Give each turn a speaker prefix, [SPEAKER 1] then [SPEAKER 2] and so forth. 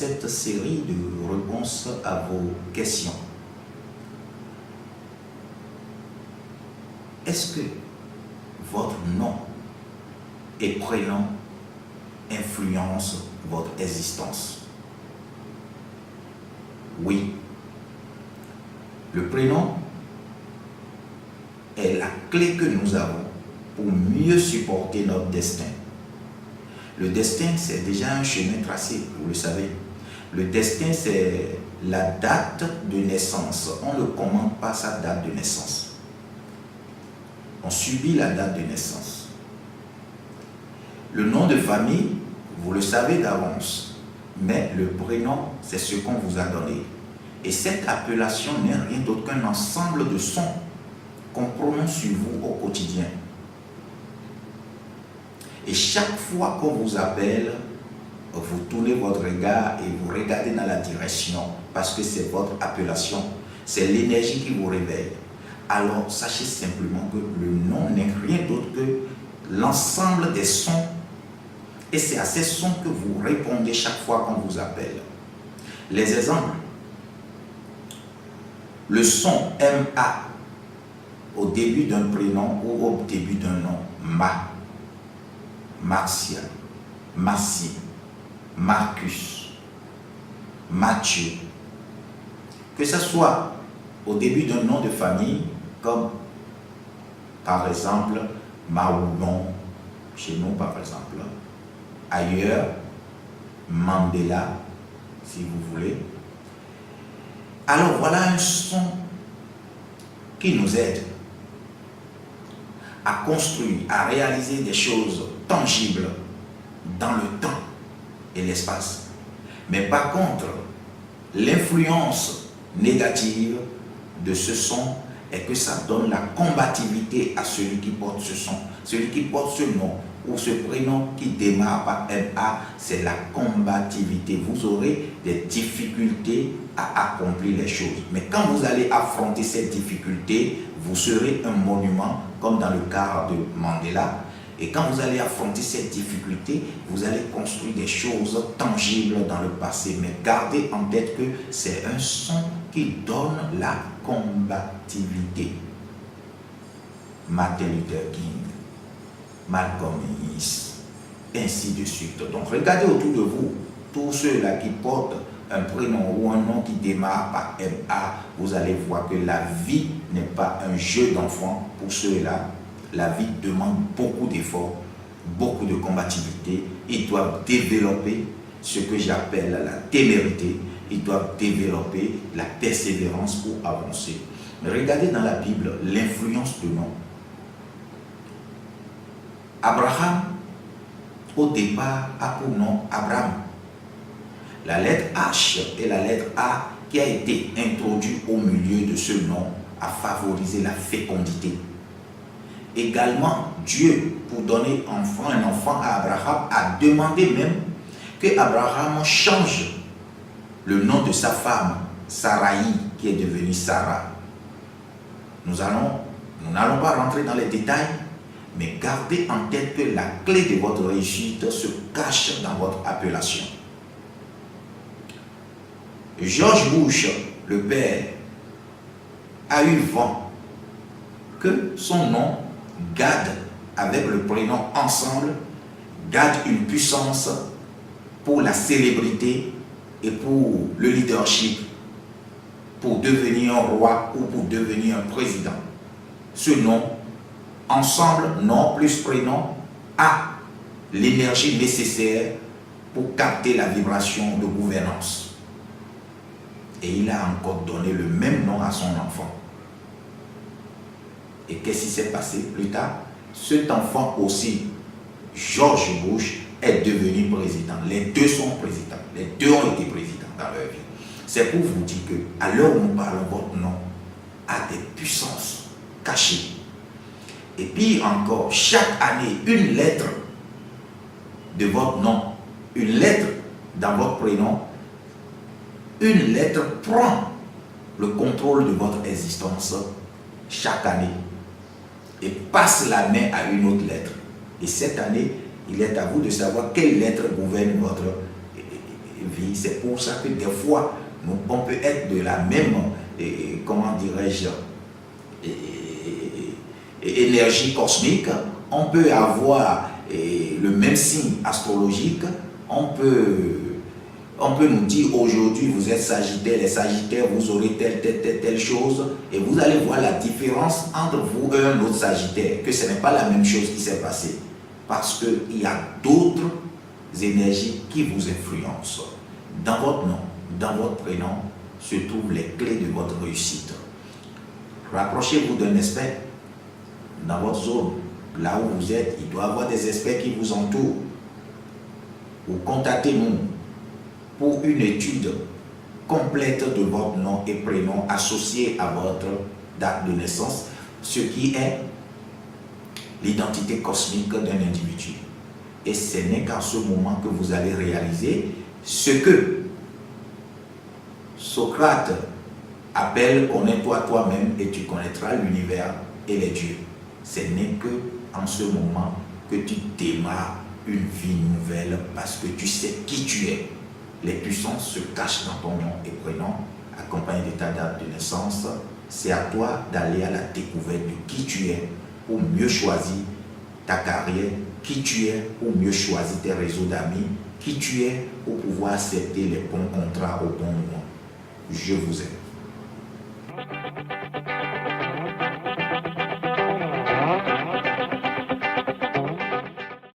[SPEAKER 1] cette série de réponses à vos questions. Est-ce que votre nom et prénom influencent votre existence? Oui. Le prénom est la clé que nous avons pour mieux supporter notre destin. Le destin, c'est déjà un chemin tracé, vous le savez. Le destin, c'est la date de naissance. On ne commande pas sa date de naissance. On subit la date de naissance. Le nom de famille, vous le savez d'avance, mais le prénom, c'est ce qu'on vous a donné. Et cette appellation n'est rien d'autre qu'un ensemble de sons qu'on prononce sur vous au quotidien. Et chaque fois qu'on vous appelle, vous tournez votre regard et vous regardez dans la direction parce que c'est votre appellation, c'est l'énergie qui vous réveille. Alors sachez simplement que le nom n'est rien d'autre que l'ensemble des sons et c'est à ces sons que vous répondez chaque fois qu'on vous appelle. Les exemples: le son MA au début d'un prénom ou au début d'un nom: Ma, Martial, Marcie, Marcus, Mathieu. Que ce soit au début d'un nom de famille, comme par exemple Maoulon, chez nous par exemple, ailleurs Mandela, si vous voulez. Alors voilà un son qui nous aide à construire, à réaliser des choses tangibles dans le temps et l'espace. Mais par contre, l'influence négative de ce son est que ça donne la combativité à celui qui porte ce son. Celui qui porte ce nom ou ce prénom qui démarre par MA, c'est la combativité. Vous aurez des difficultés à accomplir les choses. Mais quand vous allez affronter cette difficulté, vous serez un monument, comme dans le cas de Mandela. Et quand vous allez affronter cette difficulté, vous allez construire des choses tangibles dans le passé. Mais gardez en tête que c'est un son qui donne la combativité. Martin Luther King, Malcolm X, ainsi de suite. Donc regardez autour de vous, tous ceux-là qui portent un prénom ou un nom qui démarre par MA, vous allez voir que la vie n'est pas un jeu d'enfant pour ceux-là. La vie demande beaucoup d'efforts, beaucoup de combativité. Ils doivent développer ce que j'appelle la témérité. Ils doivent développer la persévérance pour avancer. Mais regardez dans la Bible l'influence de nom. Abraham, au départ, a pour nom Abraham. La lettre H et la lettre A qui a été introduite au milieu de ce nom a favorisé la fécondité. Également, Dieu, pour donner un enfant à Abraham, a demandé même que Abraham change le nom de sa femme, Sarai, qui est devenue Sarah. Nous n'allons pas rentrer dans les détails, mais gardez en tête que la clé de votre réussite se cache dans votre appellation. George Bush, le père, a eu vent que son nom garde, avec le prénom ensemble, garde une puissance pour la célébrité et pour le leadership, pour devenir un roi ou pour devenir un président. Ce nom, ensemble, nom plus prénom, a l'énergie nécessaire pour capter la vibration de gouvernance. Et il a encore donné le même nom à son enfant. Et qu'est-ce qui s'est passé plus tard? Cet enfant aussi, George Bush, est devenu président. Les deux sont présidents. Les deux ont été présidents dans leur vie. C'est pour vous dire qu'à l'heure où nous parlons, votre nom a des puissances cachées. Et puis encore, chaque année, une lettre de votre nom, une lettre dans votre prénom, une lettre prend le contrôle de votre existence chaque année et passe la main à une autre lettre. Et cette année, il est à vous de savoir quelle lettre gouverne vie. C'est pour ça que des fois, on peut être de la même, comment dirais-je, énergie cosmique, on peut avoir le même signe astrologique, on peut nous dire aujourd'hui vous êtes Sagittaire, les Sagittaires vous aurez telle chose, et vous allez voir la différence entre vous et un autre Sagittaire, que ce n'est pas la même chose qui s'est passée, parce qu'il y a d'autres énergies qui vous influencent. Dans votre nom, dans votre prénom, se trouvent les clés de votre réussite. Rapprochez-vous d'un expert dans votre zone, là où vous êtes. Il doit y avoir des experts qui vous entourent. Ou contactez-nous pour une étude complète de votre nom et prénom associé à votre date de naissance, ce qui est l'identité cosmique d'un individu. Et ce n'est qu'à ce moment que vous allez réaliser ce que Socrate appelle « connais-toi toi-même et tu connaîtras l'univers et les dieux ». Ce n'est qu'en ce moment que tu démarres une vie nouvelle parce que tu sais qui tu es. Les puissances se cachent dans ton nom et prénom, accompagné de ta date de naissance. C'est à toi d'aller à la découverte de qui tu es pour mieux choisir ta carrière, qui tu es pour mieux choisir tes réseaux d'amis, qui tu es pour pouvoir accepter les bons contrats au bon moment. Je vous aime.